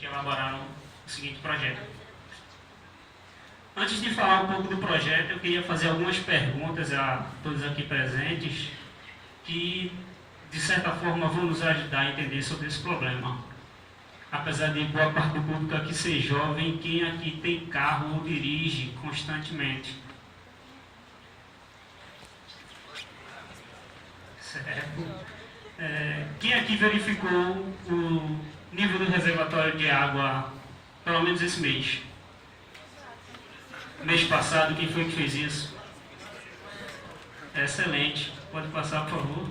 que elaboraram o seguinte projeto. Antes de falar um pouco do projeto, eu queria fazer algumas perguntas a todos aqui presentes que, de certa forma, vão nos ajudar a entender sobre esse problema. Apesar de boa parte do público aqui ser jovem, quem aqui tem carro ou dirige constantemente? Certo. Quem aqui verificou o nível do reservatório de água, pelo menos esse mês? Mês passado, quem foi que fez isso? Excelente. Pode passar, por favor.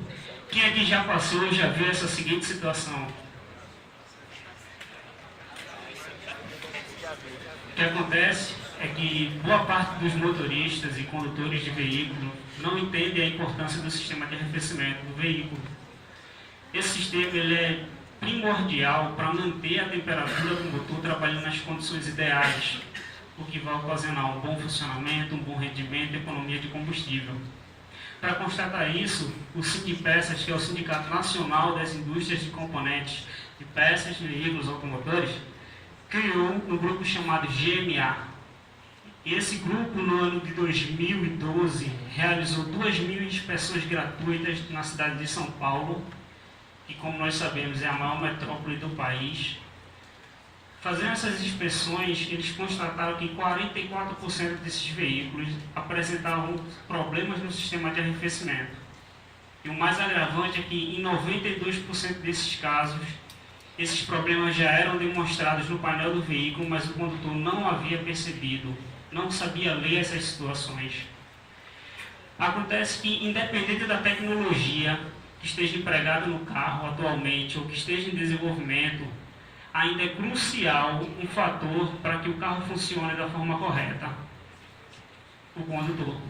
Quem aqui já passou e já viu essa seguinte situação? O que acontece é que boa parte dos motoristas e condutores de veículo não entendem a importância do sistema de arrefecimento do veículo. Esse sistema ele é primordial para manter a temperatura do motor trabalhando nas condições ideais, o que vai ocasionar um bom funcionamento, um bom rendimento e economia de combustível. Para constatar isso, o Sindpeças, que é o Sindicato Nacional das Indústrias de Componentes de Peças de Veículos Automotores, criou um grupo chamado GMA. Esse grupo, no ano de 2012, realizou 2.000 inspeções gratuitas na cidade de São Paulo, que, como nós sabemos, é a maior metrópole do país. Fazendo essas inspeções, eles constataram que 44% desses veículos apresentavam problemas no sistema de arrefecimento. E o mais agravante é que, em 92% desses casos, esses problemas já eram demonstrados no painel do veículo, mas o condutor não havia percebido, não sabia ler essas situações. Acontece que, independente da tecnologia que esteja empregada no carro atualmente ou que esteja em desenvolvimento, ainda é crucial um fator para que o carro funcione da forma correta: o condutor.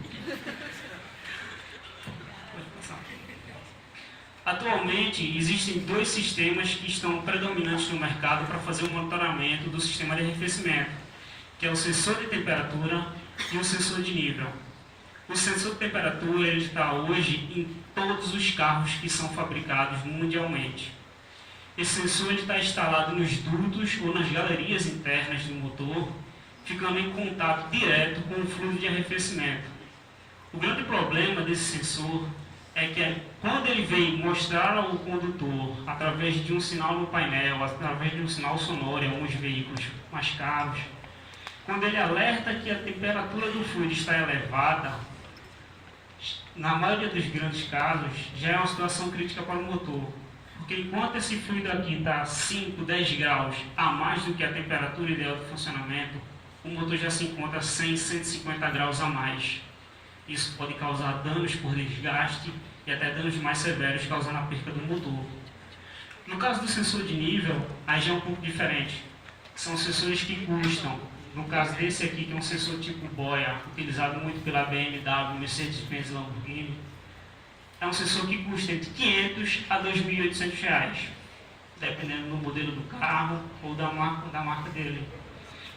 Atualmente, existem dois sistemas que estão predominantes no mercado para fazer o monitoramento do sistema de arrefecimento, que é o sensor de temperatura e o sensor de nível. O sensor de temperatura ele está hoje em todos os carros que são fabricados mundialmente. Esse sensor está instalado nos dutos ou nas galerias internas do motor, ficando em contato direto com o fluido de arrefecimento. O grande problema desse sensor é que quando ele vem mostrar ao condutor, através de um sinal no painel, através de um sinal sonoro em alguns veículos mais caros, quando ele alerta que a temperatura do fluido está elevada, na maioria dos grandes casos, já é uma situação crítica para o motor. Porque enquanto esse fluido aqui está 5, 10 graus a mais do que a temperatura ideal de funcionamento, o motor já se encontra 100, 150 graus a mais. Isso pode causar danos por desgaste e até danos mais severos, causando a perca do motor. No caso do sensor de nível, aí já é um pouco diferente. São sensores que custam. No caso desse aqui, que é um sensor tipo boia, utilizado muito pela BMW, Mercedes-Benz e Lamborghini, é um sensor que custa entre R$500 a R$2.800, dependendo do modelo do carro ou da marca dele.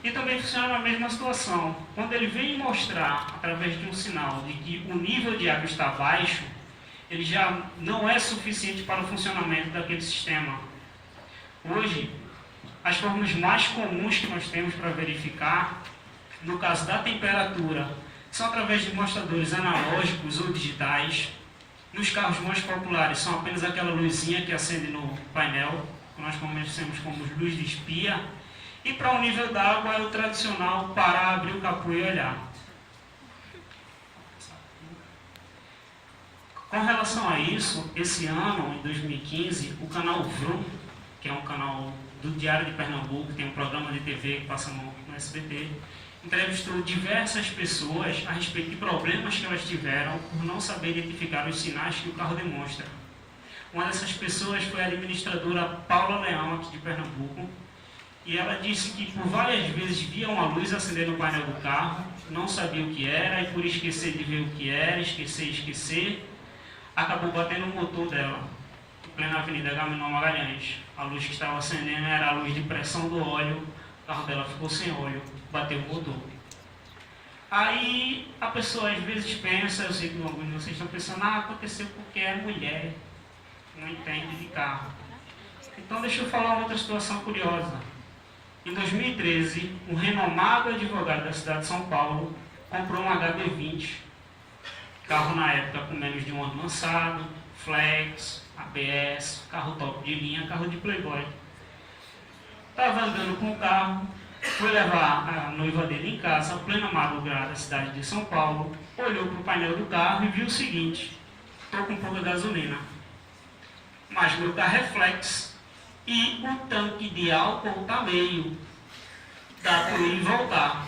E também funciona na mesma situação. Quando ele vem mostrar, através de um sinal, de que o nível de água está baixo, ele já não é suficiente para o funcionamento daquele sistema. Hoje, as formas mais comuns que nós temos para verificar, no caso da temperatura, são através de mostradores analógicos ou digitais. Nos carros mais populares são apenas aquela luzinha que acende no painel, que nós conhecemos como luz de espia. E para o nível d'água é o tradicional parar, abrir o capô e olhar. Com relação a isso, esse ano, em 2015, o canal Vroom, que é um canal do Diário de Pernambuco, tem um programa de TV que passa no SBT, entrevistou diversas pessoas a respeito de problemas que elas tiveram por não saber identificar os sinais que o carro demonstra. Uma dessas pessoas foi a administradora Paula Leão, aqui de Pernambuco, e ela disse que por várias vezes via uma luz acender no painel do carro, não sabia o que era, e por esquecer de ver o que era, esquecer, acabou batendo no motor dela, em plena Avenida Agamenon Magalhães. A luz que estava acendendo era a luz de pressão do óleo, o carro dela ficou sem óleo, bateu o motor. Aí a pessoa às vezes pensa, eu sei que alguns de vocês estão pensando, aconteceu porque é mulher, não entende de carro. Então deixa eu falar uma outra situação curiosa. Em 2013, um renomado advogado da cidade de São Paulo comprou um HB20, carro na época com menos de um ano lançado, flex, ABS, carro top de linha, carro de playboy. Estava andando com o carro, foi levar a noiva dele em casa, plena madrugada da cidade de São Paulo, olhou para o painel do carro e viu o seguinte: estou com pouca gasolina, mas meu carro é flex e o tanque de álcool está meio, dá para ir e voltar.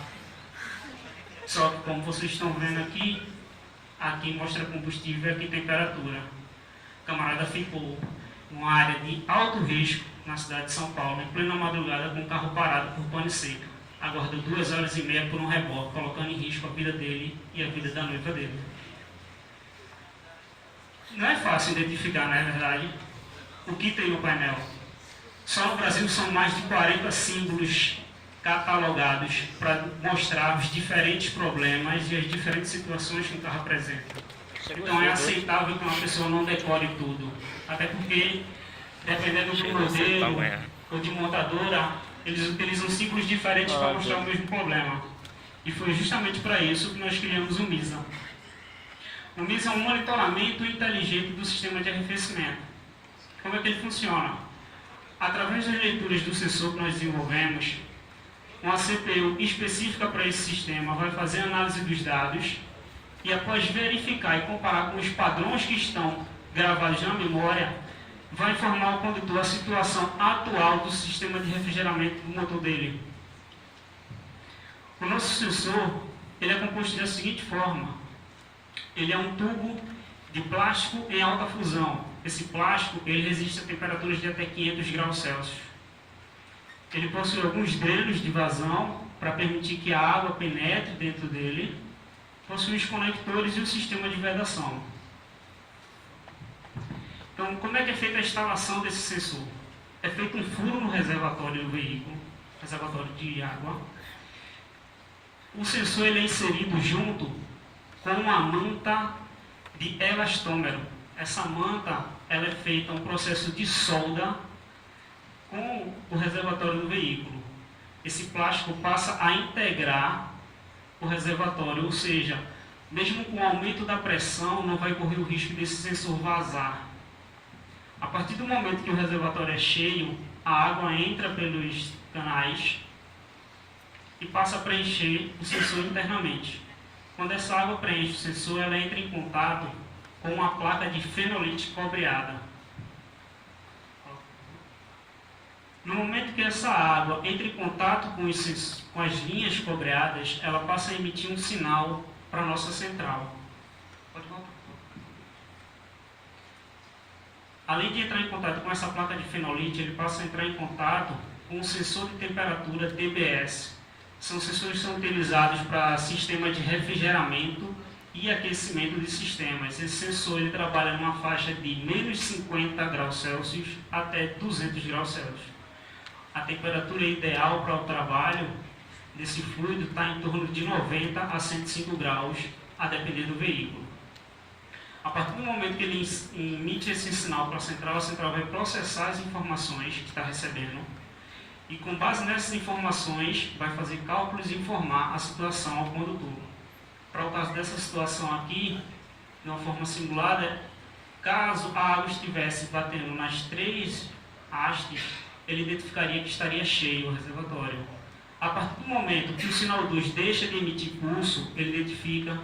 Só que, como vocês estão vendo aqui, aqui mostra combustível e aqui temperatura. O camarada ficou numa área de alto risco na cidade de São Paulo, em plena madrugada, com o carro parado por pane seca. Aguardou 2 horas e meia por um reboque, colocando em risco a vida dele e a vida da noiva dele. Não é fácil identificar, não é verdade, o que tem no painel. Só no Brasil são mais de 40 símbolos catalogados para mostrar os diferentes problemas e as diferentes situações que o carro apresenta. Então é aceitável que uma pessoa não decore tudo, até porque, dependendo do modelo ou de montadora, eles utilizam símbolos diferentes para mostrar o mesmo problema. E foi justamente para isso que nós criamos o MISA. O MISA é um monitoramento inteligente do sistema de arrefecimento. Como é que ele funciona? Através das leituras do sensor que nós desenvolvemos, uma CPU específica para esse sistema vai fazer a análise dos dados e, após verificar e comparar com os padrões que estão gravados na memória, vai informar ao condutor a situação atual do sistema de refrigeramento do motor dele. O nosso sensor ele é composto da seguinte forma: ele é um tubo de plástico em alta fusão. Esse plástico ele resiste a temperaturas de até 500 graus Celsius. Ele possui alguns drenos de vazão para permitir que a água penetre dentro dele. Possui os conectores e o sistema de vedação. Então, como é que é feita a instalação desse sensor? É feito um furo no reservatório do veículo, reservatório de água. O sensor ele é inserido junto com uma manta de elastômero. Essa manta ela é feita um processo de solda com o reservatório do veículo. Esse plástico passa a integrar o reservatório, ou seja, mesmo com o aumento da pressão, não vai correr o risco desse sensor vazar. A partir do momento que o reservatório é cheio, a água entra pelos canais e passa a preencher o sensor internamente. Quando essa água preenche o sensor, ela entra em contato com uma placa de fenolite cobreada. No momento que essa água entra em contato com as linhas cobreadas, ela passa a emitir um sinal para a nossa central. Pode voltar. Além de entrar em contato com essa placa de fenolite, ele passa a entrar em contato com o sensor de temperatura DBS. São sensores que são utilizados para sistema de refrigeramento e aquecimento de sistemas. Esse sensor ele trabalha numa faixa de menos 50 graus Celsius até 200 graus Celsius. A temperatura ideal para o trabalho desse fluido está em torno de 90 a 105 graus, a depender do veículo. A partir do momento que ele emite esse sinal para a central vai processar as informações que está recebendo e, com base nessas informações, vai fazer cálculos e informar a situação ao condutor. Para o caso dessa situação aqui, de uma forma simulada, caso a água estivesse batendo nas 3 hastes, ele identificaria que estaria cheio o reservatório. A partir do momento que o sinal 2 deixa de emitir pulso, ele identifica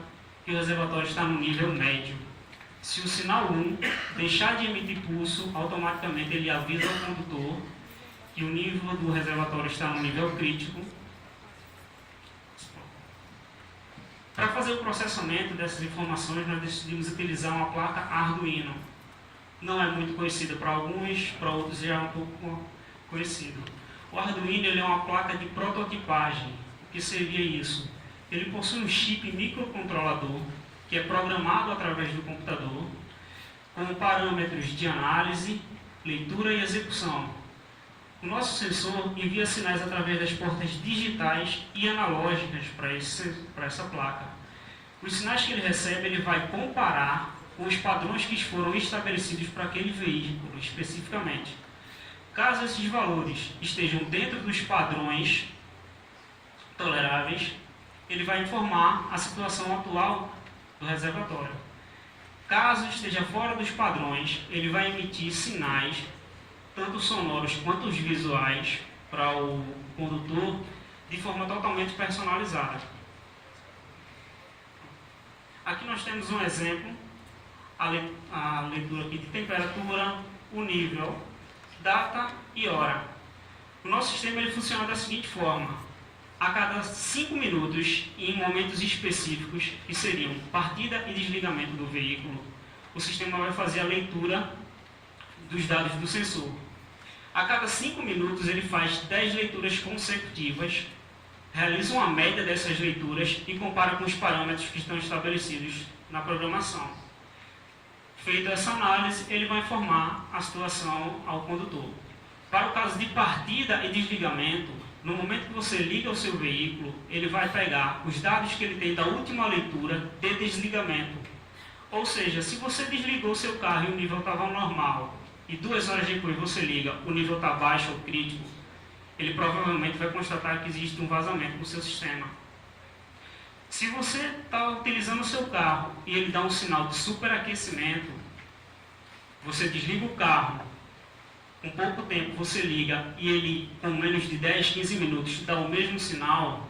que o reservatório está no nível médio. Se o sinal 1 deixar de emitir pulso, automaticamente ele avisa ao condutor que o nível do reservatório está no nível crítico. Para fazer o processamento dessas informações, nós decidimos utilizar uma placa Arduino. Não é muito conhecida para alguns, para outros já é um pouco conhecido. O Arduino ele é uma placa de prototipagem. O que seria isso? Ele possui um chip microcontrolador que é programado através do computador com parâmetros de análise, leitura e execução. O nosso sensor envia sinais através das portas digitais e analógicas para essa placa. Os sinais que ele recebe, ele vai comparar com os padrões que foram estabelecidos para aquele veículo especificamente. Caso esses valores estejam dentro dos padrões toleráveis, ele vai informar a situação atual do reservatório. Caso esteja fora dos padrões, ele vai emitir sinais, tanto sonoros quanto os visuais, para o condutor, de forma totalmente personalizada. Aqui nós temos um exemplo, a leitura aqui de temperatura, o nível, data e hora. O nosso sistema ele funciona da seguinte forma: a cada 5 minutos, e em momentos específicos, que seriam partida e desligamento do veículo, o sistema vai fazer a leitura dos dados do sensor. A cada 5 minutos ele faz 10 leituras consecutivas, realiza uma média dessas leituras e compara com os parâmetros que estão estabelecidos na programação. Feita essa análise, ele vai informar a situação ao condutor. Para o caso de partida e desligamento, no momento que você liga o seu veículo, ele vai pegar os dados que ele tem da última leitura de desligamento. Ou seja, se você desligou o seu carro e o nível estava normal, e 2 horas depois você liga, o nível está baixo ou crítico, ele provavelmente vai constatar que existe um vazamento no seu sistema. Se você está utilizando o seu carro e ele dá um sinal de superaquecimento, você desliga o carro, com pouco tempo você liga e ele, com menos de 10, 15 minutos, dá o mesmo sinal,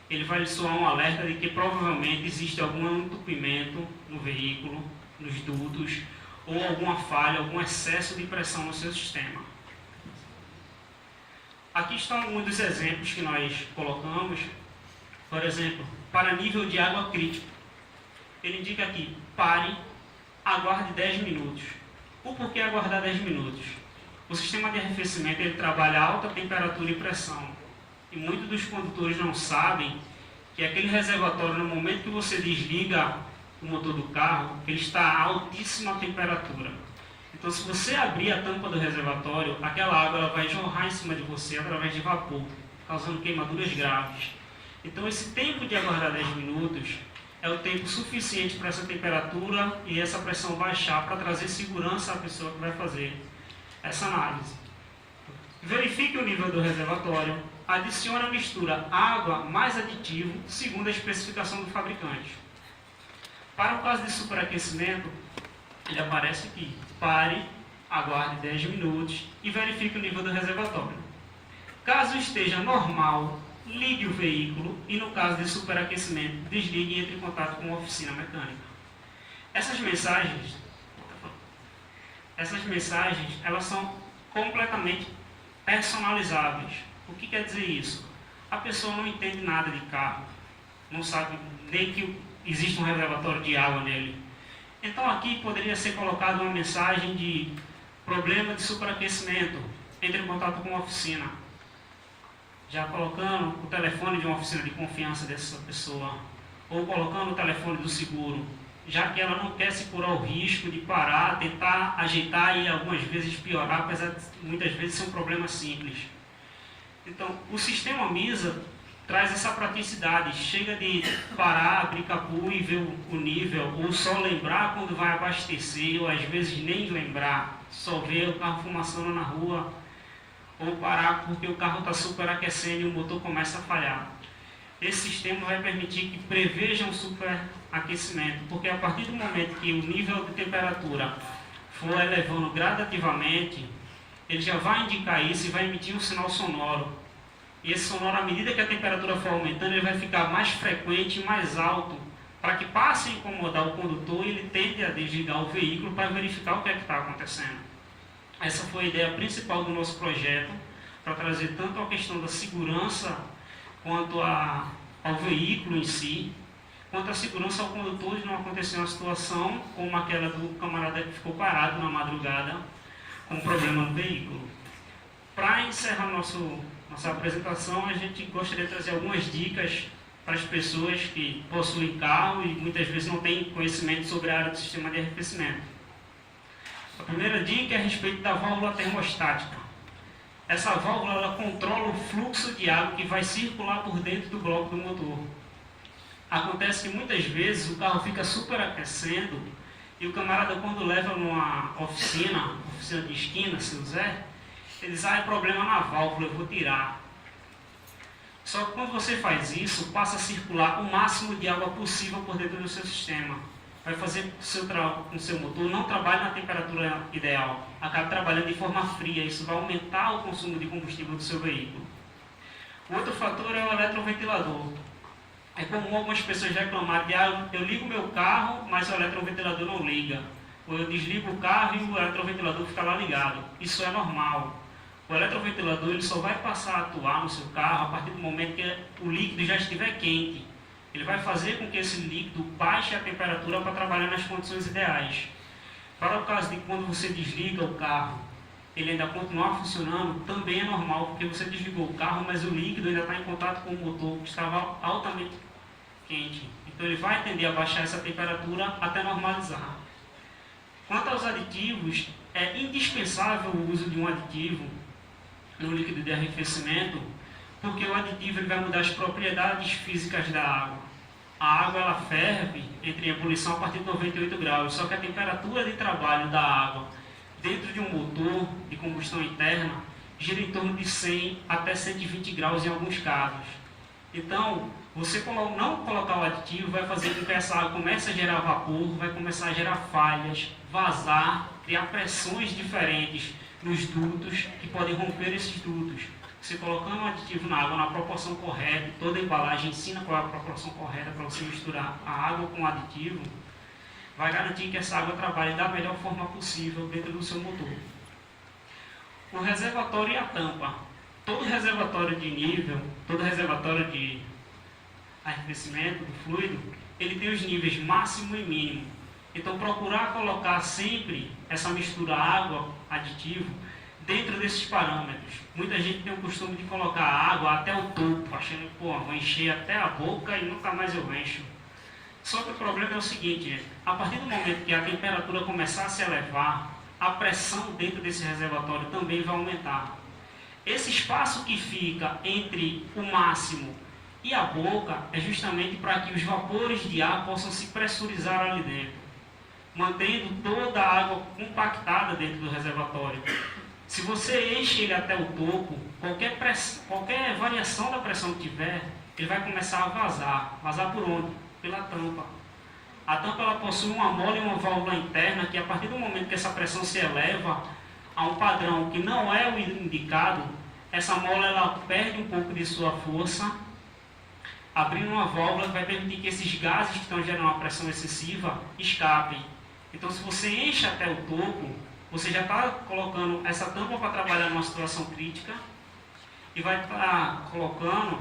ele vai lhe soar um alerta de que provavelmente existe algum entupimento no veículo, nos dutos, ou alguma falha, algum excesso de pressão no seu sistema. Aqui estão alguns dos exemplos que nós colocamos. Por exemplo, para nível de água crítico, ele indica aqui: pare, aguarde 10 minutos. O porquê aguardar 10 minutos? O sistema de arrefecimento ele trabalha a alta temperatura e pressão. E muitos dos condutores não sabem que aquele reservatório, no momento que você desliga o motor do carro, ele está a altíssima temperatura. Então, se você abrir a tampa do reservatório, aquela água ela vai jorrar em cima de você através de vapor, causando queimaduras graves. Então, esse tempo de aguardar 10 minutos é o tempo suficiente para essa temperatura e essa pressão baixar, para trazer segurança à pessoa que vai fazer essa análise. Verifique o nível do reservatório, adicione a mistura água mais aditivo, segundo a especificação do fabricante. Para o caso de superaquecimento, ele aparece aqui: pare, aguarde 10 minutos e verifique o nível do reservatório. Caso esteja normal, ligue o veículo e, no caso de superaquecimento, desligue e entre em contato com a oficina mecânica. Essas mensagens, elas são completamente personalizáveis. O que quer dizer isso? A pessoa não entende nada de carro, não sabe nem que existe um reservatório de água nele. Então aqui poderia ser colocada uma mensagem de problema de superaquecimento, entre em contato com a oficina, já colocando o telefone de uma oficina de confiança dessa pessoa, ou colocando o telefone do seguro, já que ela não quer se curar o risco de parar, tentar ajeitar e algumas vezes piorar, apesar de muitas vezes ser um problema simples. Então, o sistema MISA traz essa praticidade, chega de parar, abrir capô e ver o nível, ou só lembrar quando vai abastecer, ou às vezes nem lembrar, só ver o carro fumaçando na rua, ou parar porque o carro está superaquecendo e o motor começa a falhar. Esse sistema vai permitir que preveja um superaquecimento, porque a partir do momento que o nível de temperatura for elevando gradativamente, ele já vai indicar isso e vai emitir um sinal sonoro. E esse sonoro, à medida que a temperatura for aumentando, ele vai ficar mais frequente e mais alto, para que passe a incomodar o condutor e ele tende a desligar o veículo para verificar o que é que está acontecendo. Essa foi a ideia principal do nosso projeto, para trazer tanto a questão da segurança quanto ao veículo em si, quanto a segurança ao condutor de não acontecer uma situação como aquela do camarada que ficou parado na madrugada com um problema no veículo. Para encerrar nossa apresentação, a gente gostaria de trazer algumas dicas para as pessoas que possuem carro e muitas vezes não têm conhecimento sobre a área do sistema de arrefecimento. A primeira dica é a respeito da válvula termostática. Essa válvula ela controla o fluxo de água que vai circular por dentro do bloco do motor. Acontece que muitas vezes o carro fica superaquecendo e o camarada, quando leva numa oficina de esquina, se usar, Você diz, é problema na válvula, eu vou tirar. Só que quando você faz isso, passa a circular o máximo de água possível por dentro do seu sistema. Vai fazer com o seu motor não trabalhe na temperatura ideal, acaba trabalhando de forma fria. Isso vai aumentar o consumo de combustível do seu veículo. O outro fator é o eletroventilador. É comum algumas pessoas reclamarem de eu ligo meu carro, mas o eletroventilador não liga. Ou eu desligo o carro e o eletroventilador fica lá ligado. Isso é normal. O eletroventilador ele só vai passar a atuar no seu carro a partir do momento que o líquido já estiver quente. Ele vai fazer com que esse líquido baixe a temperatura para trabalhar nas condições ideais. Para o caso de quando você desliga o carro, ele ainda continuar funcionando, também é normal, porque você desligou o carro, mas o líquido ainda está em contato com o motor, que estava altamente quente. Então ele vai tender a baixar essa temperatura até normalizar. Quanto aos aditivos, é indispensável o uso de um aditivo no líquido de arrefecimento, porque o aditivo ele vai mudar as propriedades físicas da água. A água ela ferve entre ebulição a partir de 98 graus, só que a temperatura de trabalho da água dentro de um motor de combustão interna gira em torno de 100 até 120 graus em alguns casos. Então, você não colocar o aditivo vai fazer com que essa água comece a gerar vapor, vai começar a gerar falhas, vazar, criar pressões diferentes nos dutos que podem romper esses dutos. Você colocando um aditivo na água na proporção correta, toda a embalagem ensina qual é a proporção correta para você misturar a água com o aditivo, vai garantir que essa água trabalhe da melhor forma possível dentro do seu motor. O reservatório e a tampa. Todo reservatório de nível, todo reservatório de arrefecimento do fluido, ele tem os níveis máximo e mínimo. Então procurar colocar sempre essa mistura água-aditivo dentro desses parâmetros. Muita gente tem o costume de colocar a água até o topo, achando que vou encher até a boca e nunca mais eu encho. Só que o problema é o seguinte, a partir do momento que a temperatura começar a se elevar, a pressão dentro desse reservatório também vai aumentar. Esse espaço que fica entre o máximo e a boca é justamente para que os vapores de ar possam se pressurizar ali dentro, mantendo toda a água compactada dentro do reservatório. Se você enche ele até o topo, qualquer variação da pressão que tiver, ele vai começar a vazar. Vazar por onde? Pela tampa. A tampa ela possui uma mola e uma válvula interna que a partir do momento que essa pressão se eleva a um padrão que não é o indicado, essa mola ela perde um pouco de sua força, abrindo uma válvula que vai permitir que esses gases que estão gerando uma pressão excessiva escapem. Então se você enche até o topo, você já está colocando essa tampa para trabalhar numa situação crítica e vai estar colocando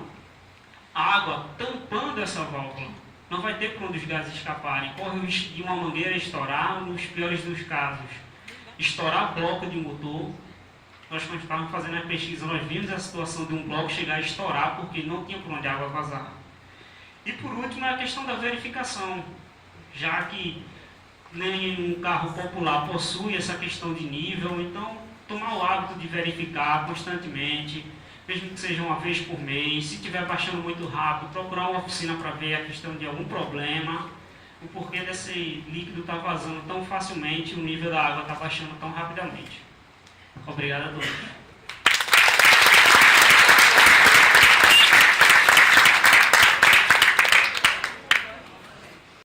água tampando essa válvula. Não vai ter por onde os gases escaparem. Corre o risco de uma mangueira estourar, nos piores dos casos, estourar bloco de motor. Nós, quando estávamos fazendo a pesquisa, nós vimos a situação de um bloco chegar a estourar porque não tinha por onde a água vazar. E por último, é a questão da verificação, já que nenhum carro popular possui essa questão de nível, então tomar o hábito de verificar constantemente, mesmo que seja uma vez por mês. Se estiver baixando muito rápido, procurar uma oficina para ver a questão de algum problema, o porquê desse líquido está vazando tão facilmente, o nível da água está baixando tão rapidamente. Obrigado a todos.